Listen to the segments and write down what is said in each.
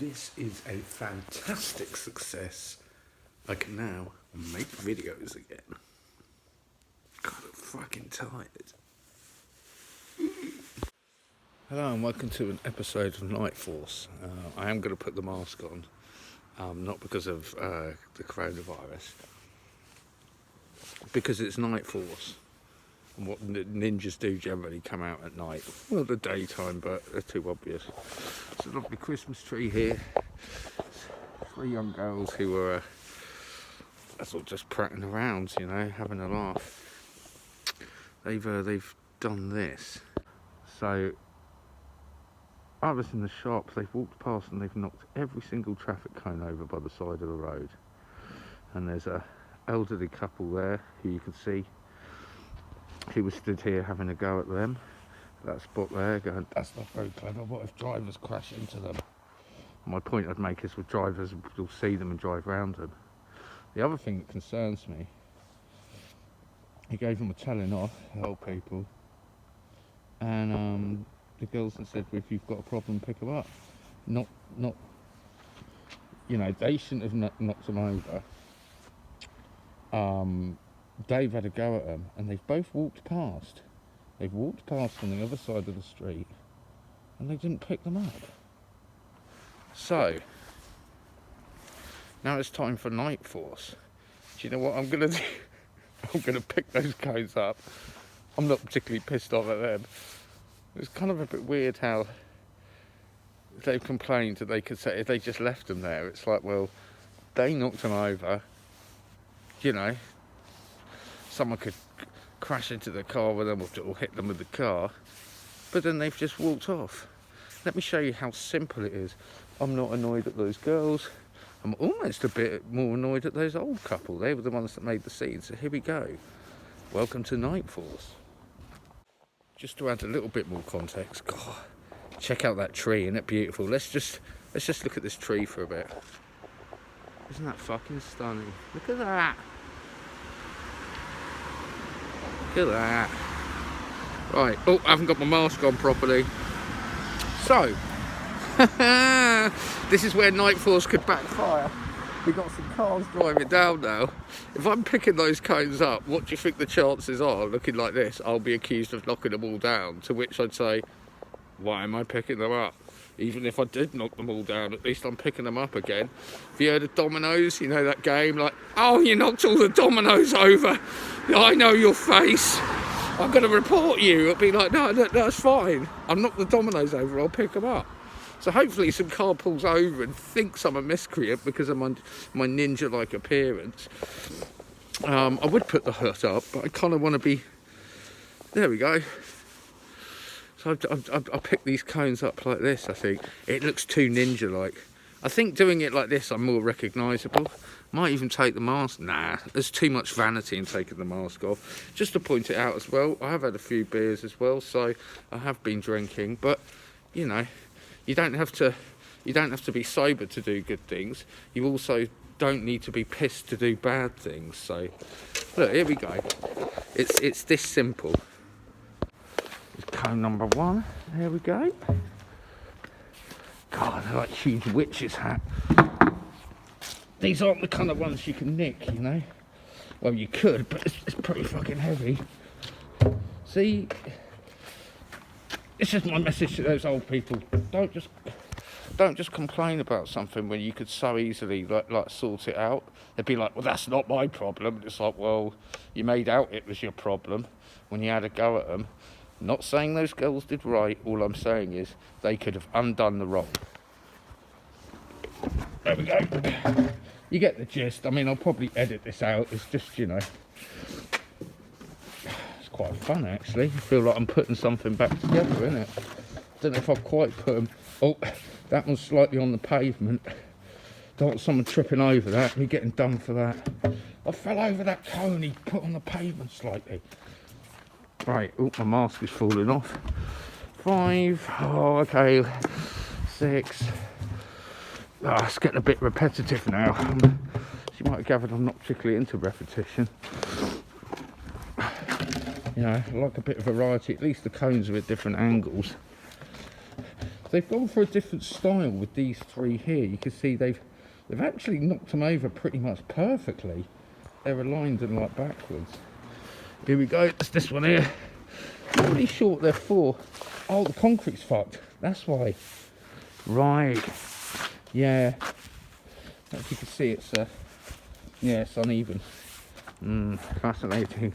This is a fantastic success. I can now make videos again. God, I'm fucking tired. Hello and welcome to an episode of Night Force. I am going to put the mask on, not because of the coronavirus, because it's Night Force. And what ninjas do generally come out at night. Well, the daytime, but they're too obvious. It's a lovely Christmas tree here. 3 young girls who are sort of just prattling around, you know, having a laugh. They've done this. So I was in the shop. They've walked past and they've knocked every single traffic cone over by the side of the road. And there's a elderly couple there who you can see. He was stood here having a go at them. That spot there, going, that's not very clever. What if drivers crash into them? My point I'd make is with drivers, you'll see them and drive round them. The other thing that concerns me, he gave them a telling off, the old people, and the girls had said, if you've got a problem, pick them up. Not, you know, they shouldn't have knocked them over. Dave had a go at them, and they've both walked past. They've walked past on the other side of the street, and they didn't pick them up. So, now it's time for Night Force. Do you know what I'm going to do? I'm going to pick those cones up. I'm not particularly pissed off at them. It's kind of a bit weird how they've complained that they could say if they just left them there. It's like, well, they knocked them over, you know. Someone could crash into the car with them or hit them with the car, but then they've just walked off. Let me show you how simple it is. I'm not annoyed at those girls. I'm almost a bit more annoyed at those old couple. They were the ones that made the scene. So here we go. Welcome to Night Force. Just to add a little bit more context, God, check out that tree, isn't it beautiful? Let's just look at this tree for a bit. Isn't that fucking stunning? Look at that. Look at that. Right, oh, I haven't got my mask on properly. So, this is where Night Force could backfire. We've got some cars driving down now. If I'm picking those cones up, what do you think the chances are, looking like this, I'll be accused of knocking them all down? To which I'd say, why am I picking them up? Even if I did knock them all down, at least I'm picking them up again. Have you heard of dominoes? You know that game? Like, oh, you knocked all the dominoes over. I know your face. I'm going to report you. It'll be like, no, that's fine. I'll knock the dominoes over, I'll pick them up. So hopefully some car pulls over and thinks I'm a miscreant because of my ninja-like appearance. I would put the hood up, but I kind of want to be... There we go. So I picked these cones up like this, I think. It looks too ninja-like. I think doing it like this, I'm more recognisable. Might even take the mask. Nah, there's too much vanity in taking the mask off. Just to point it out as well, I have had a few beers as well, so I have been drinking. But, you know, you don't have to be sober to do good things. You also don't need to be pissed to do bad things. So, look, here we go. It's this simple. Cone number 1, there we go. God, they're like huge witch's hat. These aren't the kind of ones you can nick, you know. Well, you could, but it's pretty fucking heavy. See, it's just my message to those old people. Don't just complain about something when you could so easily like sort it out. They'd be like, well, that's not my problem. And it's like, well, you made out it was your problem when you had a go at them. Not saying those girls did right, all I'm saying is they could have undone the wrong. There we go. You get the gist. I mean, I'll probably edit this out. It's just, you know, it's quite fun actually. I feel like I'm putting something back together, innit? Don't know if I've quite put them. Oh, that one's slightly on the pavement. Don't want someone tripping over that. Me getting done for that. I fell over that cone he put on the pavement slightly. Right, oh, my mask is falling off. 5, oh, okay, 6. Oh, it's getting a bit repetitive now. As you might have gathered, I'm not particularly into repetition. You know, I like a bit of variety. At least the cones are at different angles. they've gone for a different style with these three here. You can see they've actually knocked them over pretty much perfectly. They're aligned and like backwards. Here we go, it's this one here. I'm pretty sure what they're for. Oh, the concrete's fucked. That's why. Right. Yeah. As you can see, it's yeah, it's uneven. Fascinating.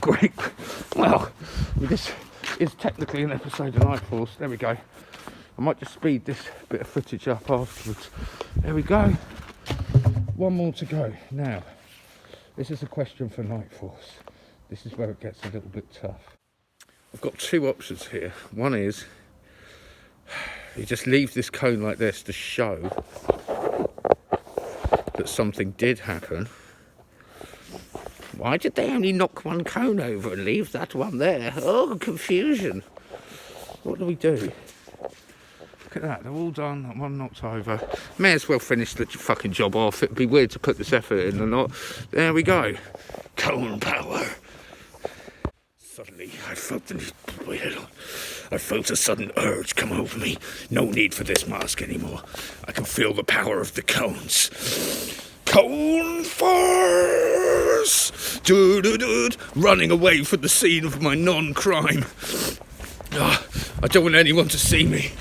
Great. Well, this is technically an episode of Night Force. There we go. I might just speed this bit of footage up afterwards. There we go. One more to go. Now, this is a question for Night Force. This is where it gets a little bit tough. I've got two options here. One is you just leave this cone like this to show that something did happen. Why did they only knock one cone over and leave that one there? Oh, confusion. What do we do? Look at that, they're all done, that one knocked over. May as well finish the fucking job off. It'd be weird to put this effort in or not. There we go. Cone power. Suddenly, I felt a sudden urge come over me. No need for this mask anymore. I can feel the power of the cones. Cone force! Running away from the scene of my non-crime. I don't want anyone to see me.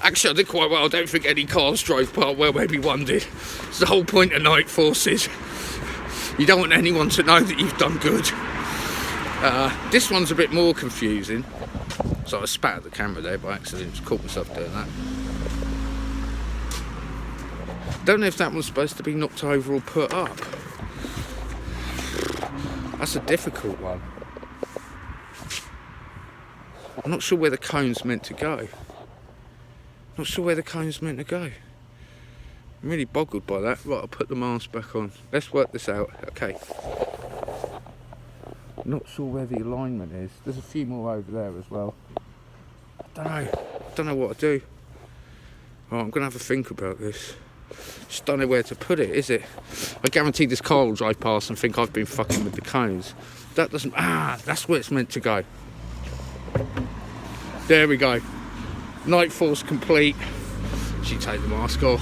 Actually, I did quite well. I don't think any cars drove past. Well, maybe one did. It's the whole point of Night Forces. You don't want anyone to know that you've done good. This one's a bit more confusing. So I spat at the camera there by accident. Just caught myself doing that. Don't know if that one's supposed to be knocked over or put up. That's a difficult one. I'm not sure where the cone's meant to go. I'm really boggled by that. Right, I'll put the mask back on. Let's work this out. Okay. Not sure where the alignment is. There's a few more over there as well. I don't know what to do. Oh, I'm going to have a think about this. Just don't know where to put it, is it? I guarantee this car will drive past and think I've been fucking with the cones. That doesn't... that's where it's meant to go. There we go. Night Force complete. She take the mask off.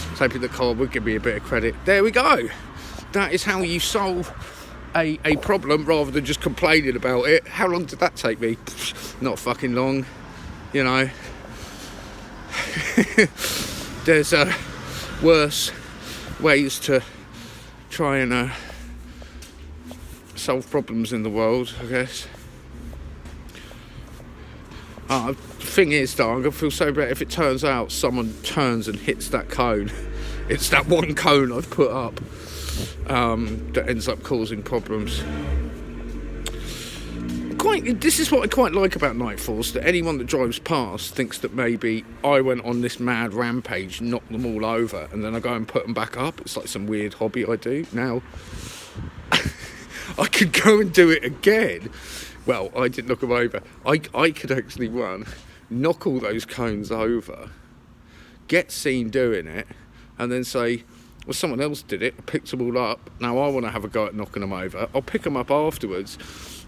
I was hoping the car would give me a bit of credit. There we go. That is how you solve a problem rather than just complaining about it. How long did that take me? Not fucking long, you know. There's worse ways to try and solve problems in the world, I guess. The thing is, though, I'm going to feel so bad if it turns out someone turns and hits that cone. It's that one cone I've put up that ends up causing problems. This is what I quite like about Night Force, that anyone that drives past thinks that maybe I went on this mad rampage, knocked them all over, and then I go and put them back up. It's like some weird hobby I do. Now, I could go and do it again. Well, I didn't knock them over. I could actually run, knock all those cones over, get seen doing it, and then say, well, someone else did it, I picked them all up, now I want to have a go at knocking them over. I'll pick them up afterwards,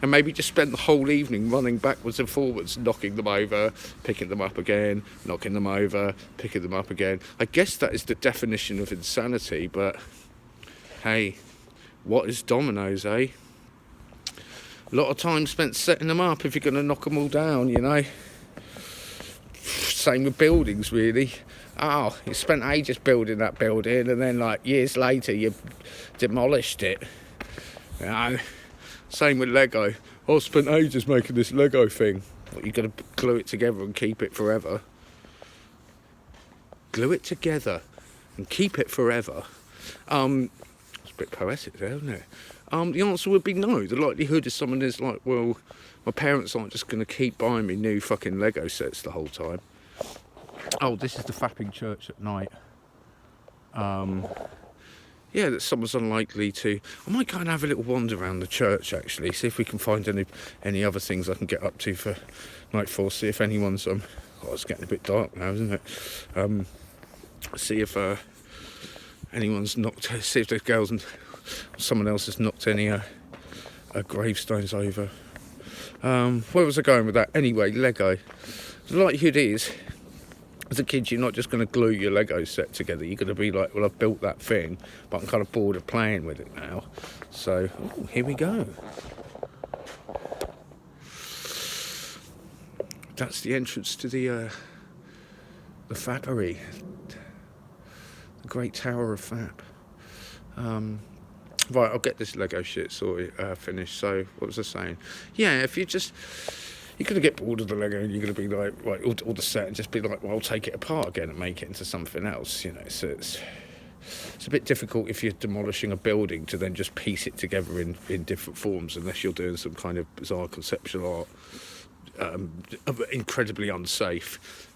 and maybe just spend the whole evening running backwards and forwards, knocking them over, picking them up again, knocking them over, picking them up again. I guess that is the definition of insanity, but hey, what is dominoes, eh? A lot of time spent setting them up if you're going to knock them all down, you know. Same with buildings, really. You spent ages building that building, and then, like, years later, you demolished it. You know. Same with Lego. I spent ages making this Lego thing. What, you got to glue it together and keep it forever? Glue it together and keep it forever? It's a bit poetic there, isn't it? The answer would be no. The likelihood is someone is like, well, my parents aren't just going to keep buying me new fucking Lego sets the whole time. Oh, this is the fapping church at night. Yeah, that someone's unlikely to... I might go and have a little wander around the church, actually, see if we can find any other things I can get up to for Night Force, see if anyone's... Oh, it's getting a bit dark now, isn't it? See if anyone's knocked... See if the girls and someone else has knocked any gravestones over. Where was I going with that? Anyway, Lego. The likelihood is, as a kid, you're not just going to glue your Lego set together. You're going to be like, well, I've built that thing, but I'm kind of bored of playing with it now. So, here we go. That's the entrance to the Fappery, the Great Tower of Fap. Right, I'll get this Lego shit sorted, finished. So, what was I saying? Yeah, if you're going to get bored of the Lego and you're going to be like, right, all the set, and just be like, well, I'll take it apart again and make it into something else, you know. So it's a bit difficult if you're demolishing a building to then just piece it together in different forms, unless you're doing some kind of bizarre conceptual art, incredibly unsafe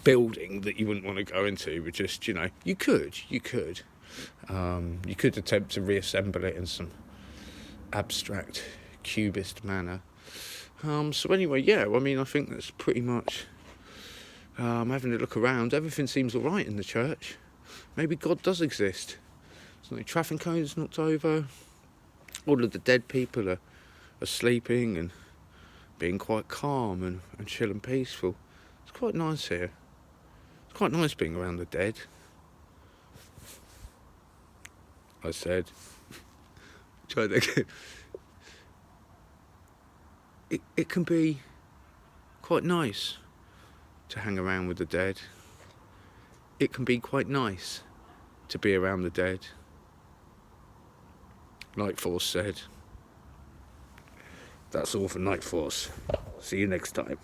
building that you wouldn't want to go into. But just, you know, you could attempt to reassemble it in some abstract cubist manner. So anyway, yeah, I mean, I think that's pretty much, having a look around, everything seems all right in the church. Maybe God does exist. There's no traffic cones knocked over. All of the dead people are sleeping and being quite calm and chill and peaceful. It's quite nice here. It's quite nice being around the dead. I said. Try that again. It can be quite nice to hang around with the dead. It can be quite nice to be around the dead. Nightforce said. That's all for Nightforce. See you next time.